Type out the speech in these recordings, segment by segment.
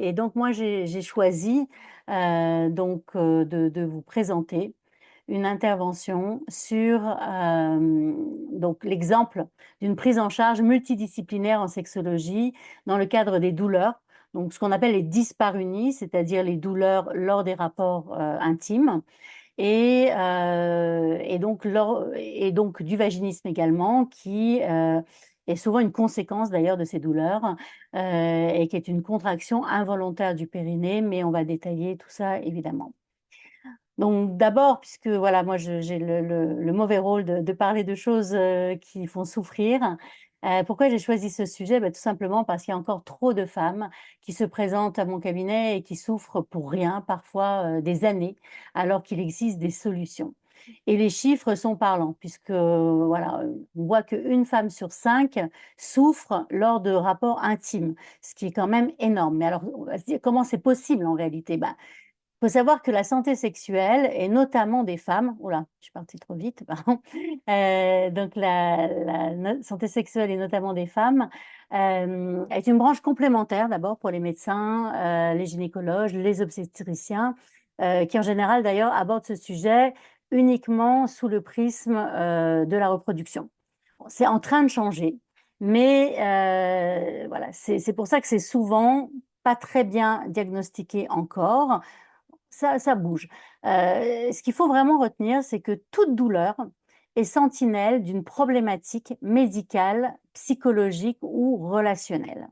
Et donc moi j'ai choisi, de vous présenter une intervention sur, donc l'exemple d'une prise en charge multidisciplinaire en sexologie dans le cadre des douleurs, donc ce qu'on appelle les dyspareunies, c'est-à-dire les douleurs lors des rapports, intimes et donc du vaginisme également qui, est souvent une conséquence d'ailleurs de ces douleurs, et qui est une contraction involontaire du périnée, mais on va détailler tout ça évidemment. Donc d'abord, puisque voilà, moi j'ai le mauvais rôle de parler de choses, qui font souffrir. Pourquoi j'ai choisi ce sujet? Bah, tout simplement parce qu'il y a encore trop de femmes qui se présentent à mon cabinet et qui souffrent pour rien, parfois, des années, alors qu'il existe des solutions. Et les chiffres sont parlants puisque, voilà, on voit qu'une femme sur 5 souffre lors de rapports intimes, ce qui est quand même énorme. Mais alors on va se dire: «Comment c'est possible en réalité?» Bah, il faut savoir que la santé sexuelle et notamment des femmes, oh là, je suis partie trop vite, pardon, donc la no santé sexuelle et notamment des femmes, est une branche complémentaire d'abord pour les médecins, les gynécologues, les obstétriciens, qui en général d'ailleurs abordent ce sujet uniquement sous le prisme, de la reproduction. Bon, c'est en train de changer, mais voilà, c'est pour ça que c'est souvent pas très bien diagnostiqué encore. Ça bouge. Ce qu'il faut vraiment retenir, c'est que toute douleur est sentinelle d'une problématique médicale, psychologique ou relationnelle.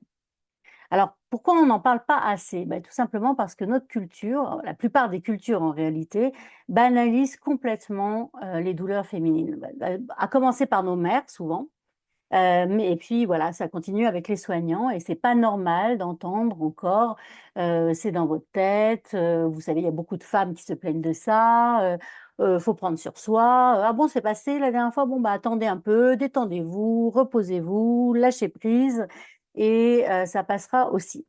Alors, pourquoi on n'en parle pas assez? Bah, tout simplement parce que notre culture, la plupart des cultures en réalité, banalisent complètement, les douleurs féminines. À commencer par nos mères souvent, mais et puis voilà, ça continue avec les soignants et c'est pas normal d'entendre encore, «C'est dans votre tête», vous savez, il y a beaucoup de femmes qui se plaignent de ça, «Faut prendre sur soi», «Ah bon, c'est passé la dernière fois? Bon, bah, attendez un peu, détendez-vous, reposez-vous, lâchez prise et ça passera aussi».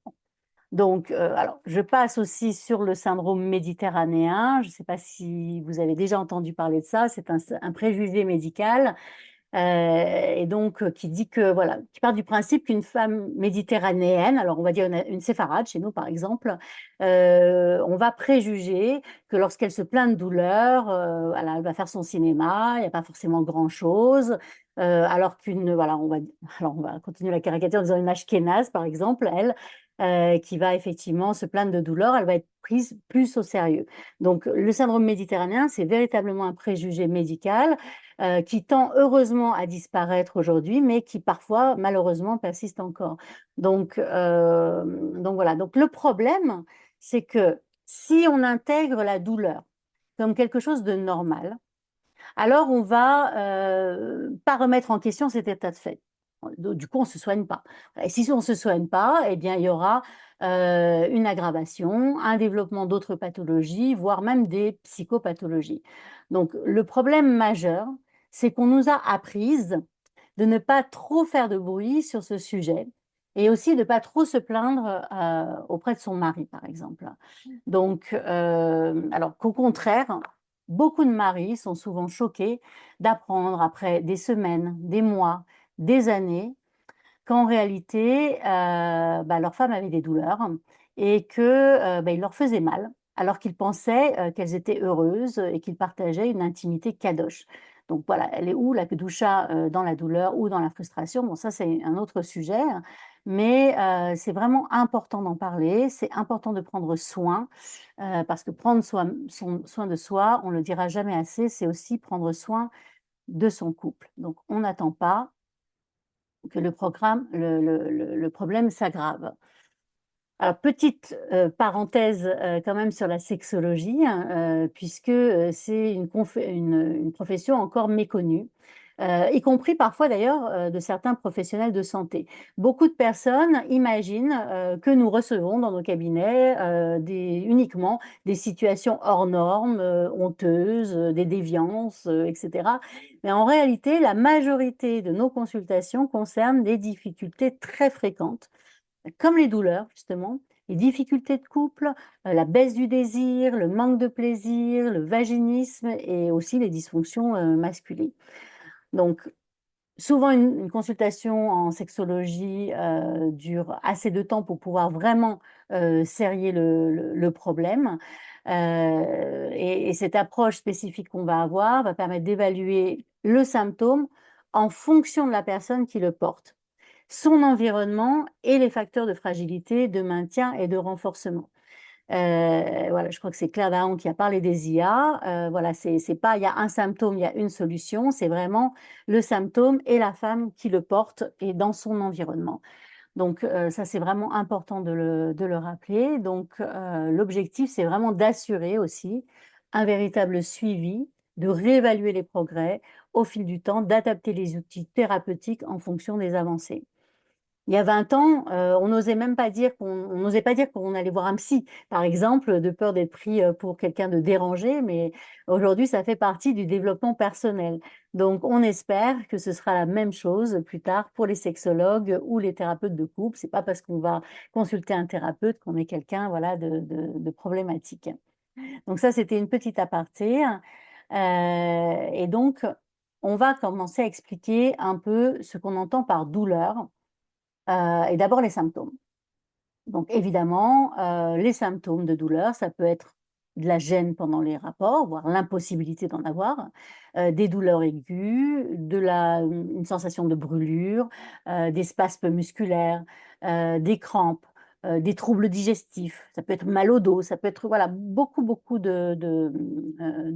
Donc alors je passe aussi sur le syndrome méditerranéen, je ne sais pas si vous avez déjà entendu parler de ça, c'est un préjugé médical. Et donc qui dit que voilà, qui part du principe qu'une femme méditerranéenne, alors on va dire une séfarade chez nous par exemple, on va préjuger que lorsqu'elle se plaint de douleur, voilà, elle va faire son cinéma, il y a pas forcément grand-chose, alors qu'une voilà, alors on va continuer la caricature en disant une ashkénaze par exemple, elle, qui va effectivement se plaindre de douleur, elle va être prise plus au sérieux. Donc le syndrome méditerranéen, c'est véritablement un préjugé médical qui tend heureusement à disparaître aujourd'hui, mais qui parfois, malheureusement, persiste encore. Donc voilà, donc le problème, c'est que si on intègre la douleur comme quelque chose de normal, alors on va, pas remettre en question cet état de fait. Du coup, on se soigne pas. Et si on se soigne pas, eh bien, il y aura, une aggravation, un développement d'autres pathologies, voire même des psychopathologies. Donc le problème majeur, c'est qu'on nous a apprises de ne pas trop faire de bruit sur ce sujet et aussi de pas trop se plaindre, auprès de son mari, par exemple. Donc alors qu'au contraire, beaucoup de maris sont souvent choqués d'apprendre après des semaines, des mois, des années, qu'en réalité, bah, leur femme avait des douleurs et que, bah, il leur faisait mal, alors qu'ils pensaient, qu'elles étaient heureuses et qu'ils partageaient une intimité kadosh. Donc voilà, elle est où la kedusha, dans la douleur ou dans la frustration? Bon ça, c'est un autre sujet, hein, mais c'est vraiment important d'en parler, c'est important de prendre soin, parce que prendre soin de soi, on ne le dira jamais assez, c'est aussi prendre soin de son couple. Donc on n'attend pas que le problème s'aggrave. Alors petite, parenthèse, quand même sur la sexologie, hein, puisque, c'est une profession encore méconnue, y compris parfois d'ailleurs, de certains professionnels de santé. Beaucoup de personnes imaginent, que nous recevons dans nos cabinets, uniquement des situations hors normes, honteuses, des déviances, et cetera. Mais en réalité, la majorité de nos consultations concernent des difficultés très fréquentes comme les douleurs justement, les difficultés de couple, la baisse du désir, le manque de plaisir, le vaginisme et aussi les dysfonctions, masculines. Donc Souvent, une consultation en sexologie dure assez de temps pour pouvoir vraiment cerner le problème. Et cette approche spécifique qu'on va avoir va permettre d'évaluer le symptôme en fonction de la personne qui le porte, son environnement et les facteurs de fragilité, de maintien et de renforcement. Voilà, je crois que c'est Claire Daron qui a parlé des IA. Voilà, c'est pas il y a un symptôme, il y a une solution. C'est vraiment le symptôme et la femme qui le porte et dans son environnement. Donc, ça, c'est vraiment important de le rappeler. Donc, l'objectif, c'est vraiment d'assurer aussi un véritable suivi, de réévaluer les progrès au fil du temps, d'adapter les outils thérapeutiques en fonction des avancées. Il y a 20 ans, on n'osait même pas dire on n'osait pas dire qu'on allait voir un psy, par exemple, de peur d'être pris pour quelqu'un de dérangé, mais aujourd'hui, ça fait partie du développement personnel. Donc, on espère que ce sera la même chose plus tard pour les sexologues ou les thérapeutes de couple. C'est pas parce qu'on va consulter un thérapeute qu'on est quelqu'un, voilà, de problématique. Donc ça, c'était une petite aparté. Et donc, on va commencer à expliquer un peu ce qu'on entend par douleur et d'abord les symptômes. Donc évidemment, les symptômes de douleur, ça peut être de la gêne pendant les rapports, voire l'impossibilité d'en avoir, des douleurs aiguës, une sensation de brûlure, des spasmes musculaires, des crampes, des troubles digestifs. Ça peut être mal au dos, ça peut être voilà, beaucoup, beaucoup de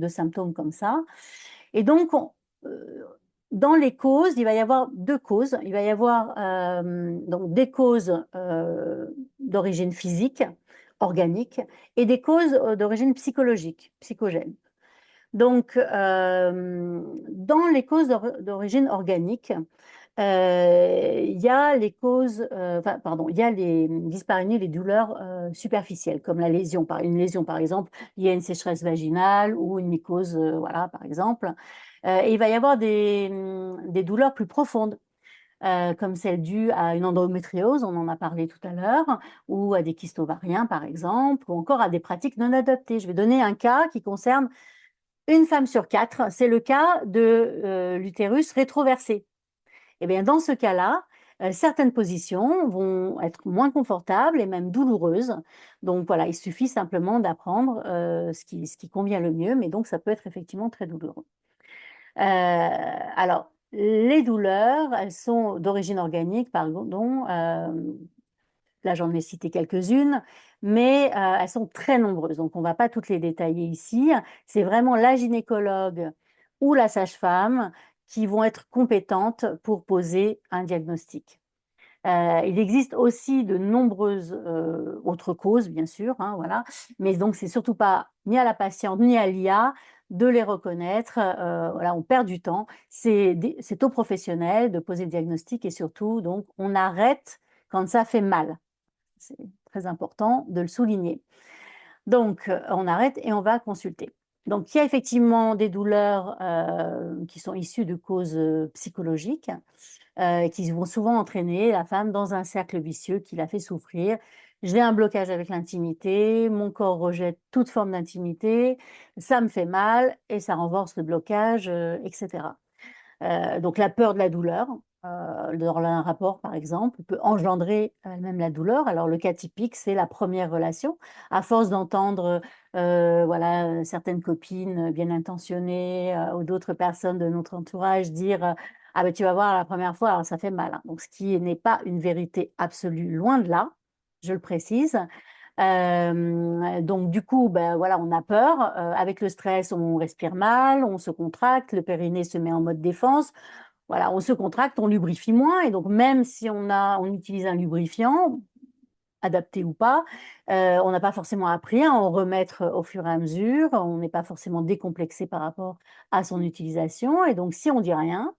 symptômes comme ça. Et donc, dans les causes, il va y avoir deux causes. Il va y avoir donc des causes d'origine physique, organique, et des causes d'origine psychologique, psychogène. Donc, dans les causes d'origine organique, il y a les causes, enfin, pardon, il y a les dyspareunies, les douleurs superficielles, comme une lésion par exemple, il y a une sécheresse vaginale ou une mycose, voilà, par exemple. Et il va y avoir des douleurs plus profondes, comme celles dues à une endométriose, on en a parlé tout à l'heure, ou à des kystes ovariens, par exemple, ou encore à des pratiques non adaptées. Je vais donner un cas qui concerne une femme sur quatre, c'est le cas de l'utérus rétroversé. Eh bien, dans ce cas-là, certaines positions vont être moins confortables et même douloureuses. Donc voilà, il suffit simplement d'apprendre ce qui convient le mieux, mais donc ça peut être effectivement très douloureux. Alors, les douleurs, elles sont d'origine organique, pardon. Là, j'en ai cité quelques-unes, mais elles sont très nombreuses, donc on ne va pas toutes les détailler ici. C'est vraiment la gynécologue ou la sage-femme qui vont être compétentes pour poser un diagnostic. Il existe aussi de nombreuses autres causes, bien sûr, hein, voilà. Mais donc, c'est surtout pas ni à la patiente ni à l'IA de les reconnaître. Voilà, on perd du temps. C'est aux professionnels de poser le diagnostic et surtout, donc, on arrête quand ça fait mal. C'est très important de le souligner. Donc, on arrête et on va consulter. Donc, il y a effectivement des douleurs qui sont issues de causes psychologiques qui vont souvent entraîner la femme dans un cercle vicieux qui la fait souffrir. J'ai un blocage avec l'intimité, mon corps rejette toute forme d'intimité, ça me fait mal et ça renforce le blocage, etc. Donc la peur de la douleur, dans un rapport par exemple, peut engendrer elle-même la douleur. Alors le cas typique, c'est la première relation. À force d'entendre voilà, certaines copines bien intentionnées ou d'autres personnes de notre entourage dire ah ben tu vas voir la première fois, alors ça fait mal, hein. Donc ce qui n'est pas une vérité absolue, loin de là, je le précise. Donc du coup, ben, voilà, on a peur. Avec le stress, on respire mal, on se contracte, le périnée se met en mode défense. Voilà, on se contracte, on lubrifie moins. Et donc même si on utilise un lubrifiant, adapté ou pas, on n'a pas forcément appris à en remettre au fur et à mesure. On n'est pas forcément décomplexé par rapport à son utilisation. Et donc si on dit rien,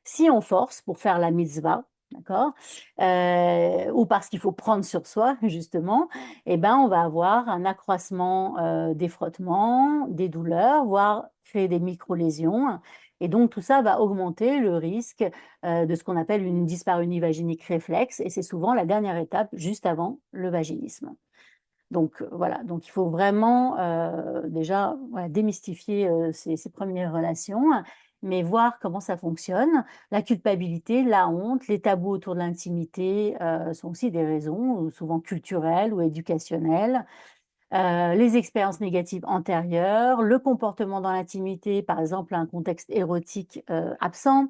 si on force pour faire la mitzvah, d'accord, ou parce qu'il faut prendre sur soi, justement, eh ben, on va avoir un accroissement des frottements, des douleurs, voire créer des micro-lésions. Et donc, tout ça va augmenter le risque de ce qu'on appelle une dyspareunie vaginique réflexe. Et c'est souvent la dernière étape juste avant le vaginisme. Donc voilà, donc il faut vraiment déjà voilà, démystifier ces premières relations mais voir comment ça fonctionne. La culpabilité, la honte, les tabous autour de l'intimité sont aussi des raisons, souvent culturelles ou éducationnelles. Les expériences négatives antérieures, le comportement dans l'intimité, par exemple un contexte érotique absent.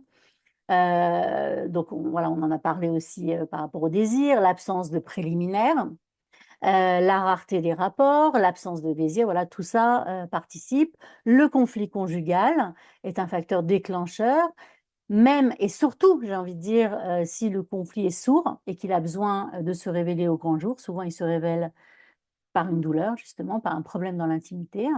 Donc voilà, on en a parlé aussi par rapport au désir, l'absence de préliminaires, la rareté des rapports, l'absence de désir, voilà, tout ça participe. Le conflit conjugal est un facteur déclencheur, même et surtout, j'ai envie de dire, si le conflit est sourd et qu'il a besoin de se révéler au grand jour, souvent il se révèle par une douleur, justement, par un problème dans l'intimité.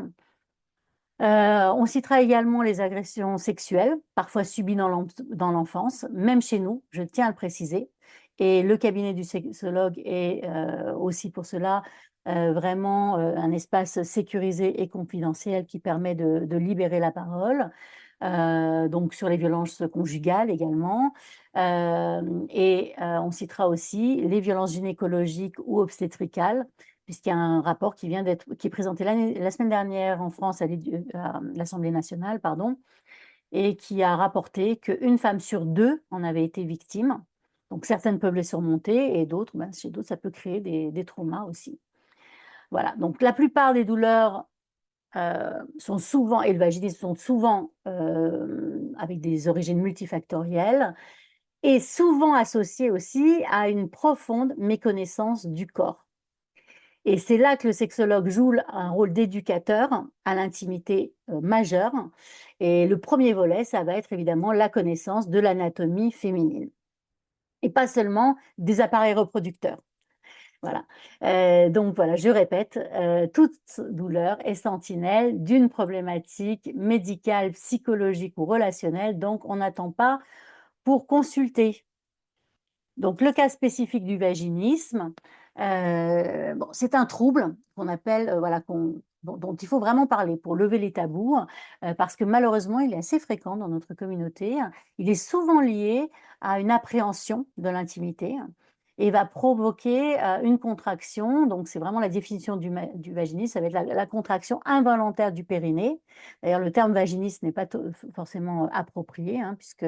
On citera également les agressions sexuelles, parfois subies dans l'enfance, même chez nous, je tiens à le préciser. Et le cabinet du sexologue est aussi pour cela vraiment un espace sécurisé et confidentiel qui permet de libérer la parole. Donc sur les violences conjugales également. On citera aussi les violences gynécologiques ou obstétricales, puisqu'il y a un rapport qui est présenté la semaine dernière en France à l'Assemblée nationale, pardon, et qui a rapporté qu'une femme sur deux en avait été victime. Donc certaines peuvent les surmonter et d'autres, ben, chez d'autres, ça peut créer des traumas aussi. Voilà, donc la plupart des douleurs sont souvent, et le vaginisme sont souvent avec des origines multifactorielles et souvent associées aussi à une profonde méconnaissance du corps. Et c'est là que le sexologue joue un rôle d'éducateur à l'intimité majeure. Et le premier volet, ça va être évidemment la connaissance de l'anatomie féminine. Et pas seulement des appareils reproducteurs. Voilà. Donc voilà, je répète, toute douleur est sentinelle d'une problématique médicale, psychologique ou relationnelle. Donc on n'attend pas pour consulter. Donc, le cas spécifique du vaginisme, bon, c'est un trouble qu'on appelle, voilà, dont il faut vraiment parler pour lever les tabous, parce que malheureusement, il est assez fréquent dans notre communauté. Il est souvent lié à une appréhension de l'intimité et va provoquer une contraction. Donc, c'est vraiment la définition du vaginisme, ça va être la contraction involontaire du périnée. D'ailleurs, le terme vaginisme n'est pas forcément approprié, hein, puisque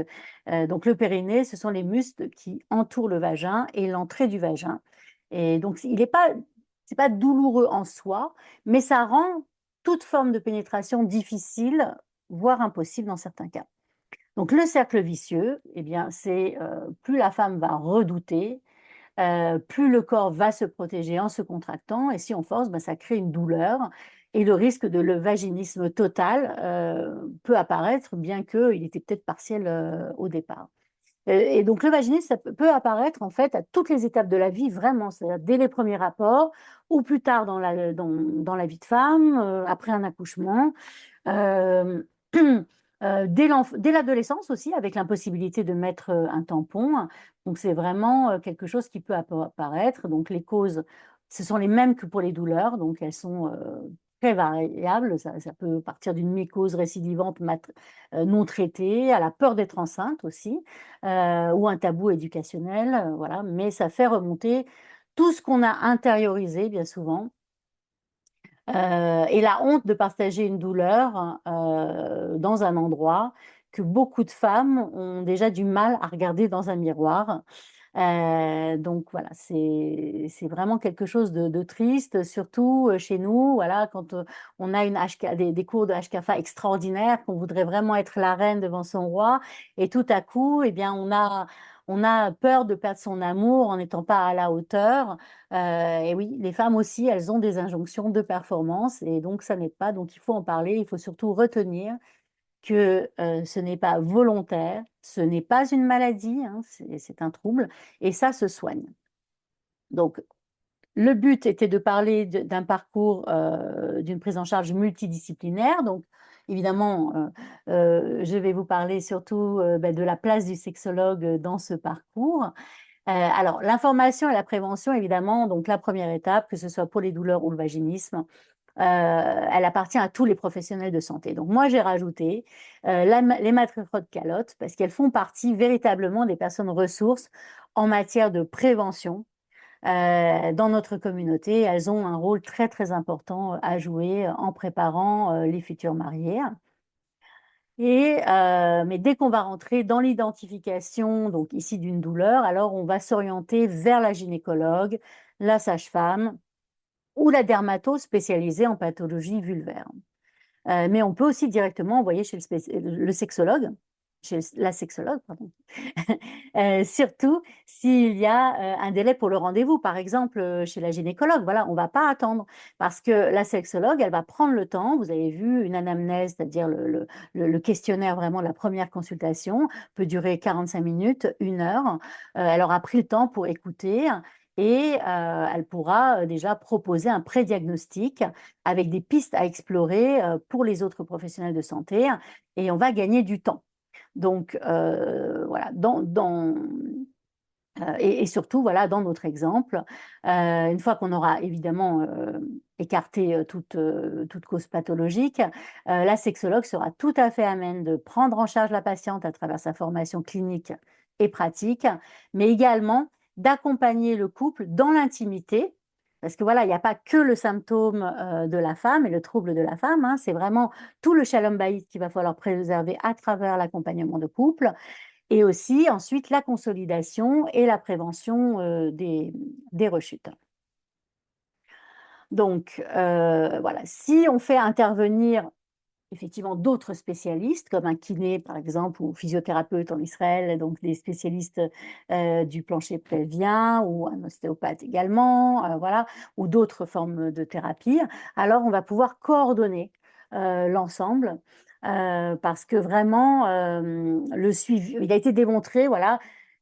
donc le périnée, ce sont les muscles qui entourent le vagin et l'entrée du vagin. Et donc, il n'est pas, c'est pas douloureux en soi, mais ça rend toute forme de pénétration difficile, voire impossible dans certains cas. Donc, le cercle vicieux, eh bien, c'est plus la femme va redouter, plus le corps va se protéger en se contractant, et si on force, ben, ça crée une douleur. Et le risque de le vaginisme total peut apparaître, bien qu'il était peut-être partiel au départ. Et donc le vaginisme, ça peut apparaître en fait à toutes les étapes de la vie, vraiment, c'est-à-dire dès les premiers rapports ou plus tard dans la vie de femme, après un accouchement, euh, dès l'adolescence aussi, avec l'impossibilité de mettre un tampon. Donc c'est vraiment quelque chose qui peut apparaître. Donc les causes, ce sont les mêmes que pour les douleurs, donc elles sont très variables. Ça peut partir d'une mycose récidivante non traitée, à la peur d'être enceinte aussi, ou un tabou éducationnel, voilà. Mais ça fait remonter tout ce qu'on a intériorisé bien souvent et la honte de partager une douleur dans un endroit que beaucoup de femmes ont déjà du mal à regarder dans un miroir. Donc voilà, c'est vraiment quelque chose de triste, surtout chez nous, voilà, quand on a des cours de HKFA extraordinaires, qu'on voudrait vraiment être la reine devant son roi, et tout à coup, eh bien, on a peur de perdre son amour en n'étant pas à la hauteur. Et oui, les femmes aussi, elles ont des injonctions de performance, et donc ça n'aide pas. Donc il faut en parler, il faut surtout retenir que ce n'est pas volontaire, ce n'est pas une maladie, hein, c'est un trouble, et ça se soigne. Donc, le but était de parler d'un parcours, d'une prise en charge multidisciplinaire. Donc, évidemment, je vais vous parler surtout ben, de la place du sexologue dans ce parcours. Alors, l'information et la prévention, évidemment, donc la première étape, que ce soit pour les douleurs ou le vaginisme, elle appartient à tous les professionnels de santé. Donc moi, j'ai rajouté les matriarches de calotte parce qu'elles font partie véritablement des personnes ressources en matière de prévention dans notre communauté. Elles ont un rôle très, très important à jouer en préparant les futurs mariés. Mais dès qu'on va rentrer dans l'identification, donc ici d'une douleur, alors on va s'orienter vers la gynécologue, la sage-femme ou la dermato spécialisée en pathologie vulvaire. Mais on peut aussi directement envoyer chez le sexologue, chez la sexologue, pardon. Surtout s'il y a un délai pour le rendez-vous, par exemple chez la gynécologue. Voilà, on ne va pas attendre parce que la sexologue, elle va prendre le temps. Vous avez vu une anamnèse, c'est-à-dire le questionnaire vraiment de la première consultation, peut durer 45 minutes, 1 heure. Elle aura pris le temps pour écouter. Et elle pourra déjà proposer un pré-diagnostic avec des pistes à explorer pour les autres professionnels de santé et on va gagner du temps. Donc, voilà, et surtout, voilà, dans notre exemple, une fois qu'on aura évidemment écarté toute cause pathologique, la sexologue sera tout à fait amène de prendre en charge la patiente à travers sa formation clinique et pratique, mais également d'accompagner le couple dans l'intimité. Parce que voilà, il n'y a pas que le symptôme de la femme et le trouble de la femme, hein, c'est vraiment tout le shalom bayit qu'il va falloir préserver à travers l'accompagnement de couple et aussi ensuite la consolidation et la prévention des rechutes. Donc, voilà, si on fait intervenir effectivement d'autres spécialistes, comme un kiné par exemple, ou physiothérapeute en Israël, donc des spécialistes du plancher pelvien, ou un ostéopathe également, voilà, ou d'autres formes de thérapie, alors on va pouvoir coordonner l'ensemble. Parce que vraiment, le suivi, il a été démontré, voilà,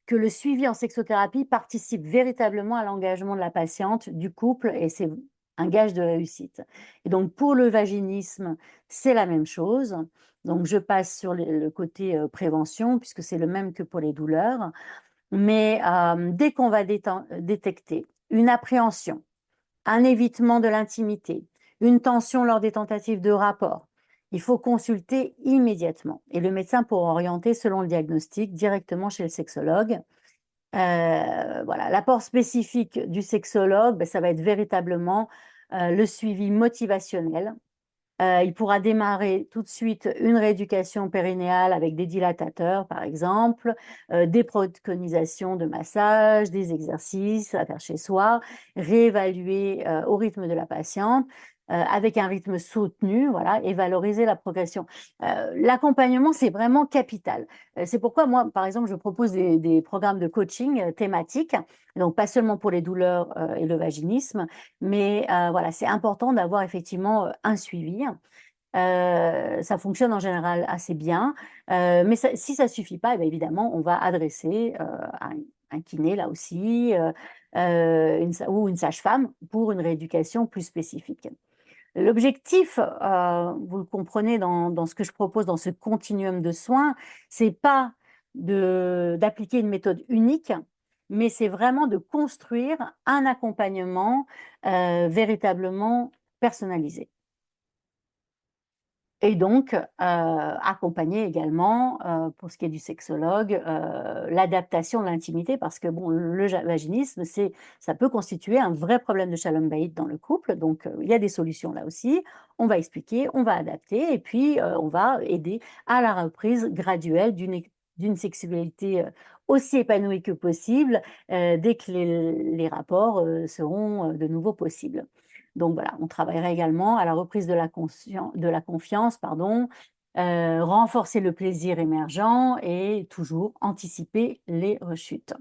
que le suivi en sexothérapie participe véritablement à l'engagement de la patiente, du couple, et c'est un gage de réussite. Et donc, pour le vaginisme, c'est la même chose. Donc, je passe sur le côté prévention, puisque c'est le même que pour les douleurs. Mais dès qu'on va détecter une appréhension, un évitement de l'intimité, une tension lors des tentatives de rapport, il faut consulter immédiatement. Et le médecin pourra orienter selon le diagnostic directement chez le sexologue. Voilà, l'apport spécifique du sexologue, ben, ça va être véritablement le suivi motivationnel. Il pourra démarrer tout de suite une rééducation périnéale avec des dilatateurs, par exemple, des préconisations de massage, des exercices à faire chez soi, réévaluer au rythme de la patiente, avec un rythme soutenu, voilà, et valoriser la progression. L'accompagnement, c'est vraiment capital. C'est pourquoi moi, par exemple, je propose des programmes de coaching thématiques, donc pas seulement pour les douleurs et le vaginisme, mais voilà, c'est important d'avoir effectivement un suivi. Ça fonctionne en général assez bien, mais si ça ne suffit pas, eh bien, évidemment, on va adresser un kiné là aussi, ou une sage-femme pour une rééducation plus spécifique. L'objectif, vous le comprenez dans ce que je propose, dans ce continuum de soins, c'est pas d'appliquer une méthode unique, mais c'est vraiment de construire un accompagnement véritablement personnalisé. Et donc, accompagner également, pour ce qui est du sexologue, l'adaptation de l'intimité parce que bon, le vaginisme, ça peut constituer un vrai problème de shalom bayit dans le couple. Donc, il y a des solutions là aussi. On va expliquer, on va adapter et puis on va aider à la reprise graduelle d'une sexualité aussi épanouie que possible dès que les rapports seront de nouveau possibles. Donc voilà, on travaillerait également à la reprise de la confiance, pardon, renforcer le plaisir émergent et toujours anticiper les rechutes.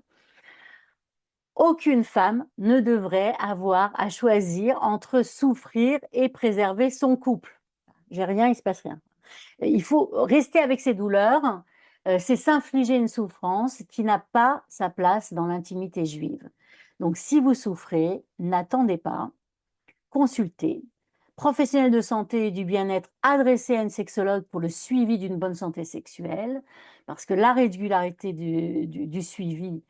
Aucune femme ne devrait avoir à choisir entre souffrir et préserver son couple. J'ai rien, il se passe rien. Il faut rester avec ses douleurs, c'est s'infliger une souffrance qui n'a pas sa place dans l'intimité juive. Donc si vous souffrez, n'attendez pas, consulter. Professionnel de santé et du bien-être, adressé à une sexologue pour le suivi d'une bonne santé sexuelle, parce que la régularité du suivi,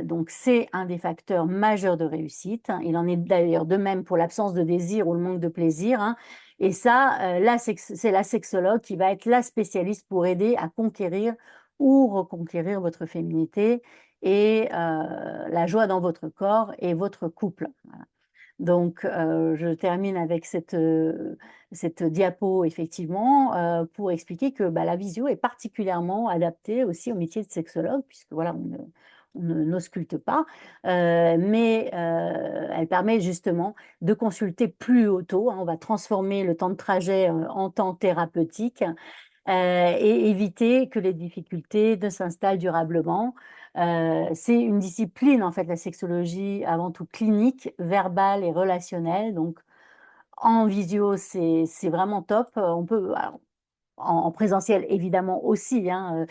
donc c'est un des facteurs majeurs de réussite. Il en est d'ailleurs de même pour l'absence de désir ou le manque de plaisir, hein. Et ça, c'est la sexologue qui va être la spécialiste pour aider à conquérir ou reconquérir votre féminité et la joie dans votre corps et votre couple. Voilà. Donc, je termine avec cette diapo effectivement, pour expliquer que, bah, la visio est particulièrement adaptée aussi au métier de sexologue puisque voilà, on ne n'ausculte pas, mais elle permet justement de consulter plus auto, hein. On va transformer le temps de trajet, en temps thérapeutique, et éviter que les difficultés ne s'installent durablement. C'est une discipline, en fait, la sexologie, avant tout clinique, verbale et relationnelle. Donc en visio, c'est vraiment top. On peut alors en présentiel évidemment aussi, hein,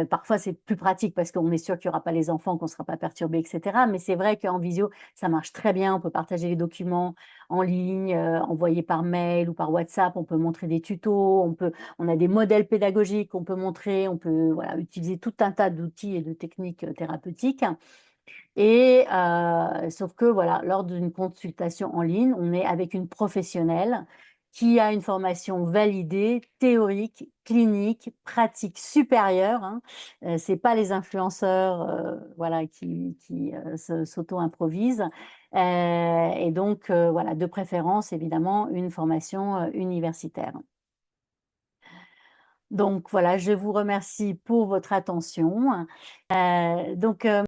parfois c'est plus pratique parce qu'on est sûr qu'il y aura pas les enfants, qu'on sera pas perturbé et cetera. Mais c'est vrai qu'en visio, ça marche très bien. On peut partager les documents en ligne, envoyer par mail ou par WhatsApp. On peut montrer des tutos, on a des modèles pédagogiques qu'on peut montrer. On peut, voilà, utiliser tout un tas d'outils et de techniques, thérapeutiques. Et sauf que voilà, lors d'une consultation en ligne, on est avec une professionnelle qui a une formation validée, théorique, clinique, pratique supérieure, hein. C'est pas les influenceurs, voilà, qui s'auto-improvisent, et donc voilà, de préférence évidemment une formation, universitaire. Donc voilà, je vous remercie pour votre attention. Donc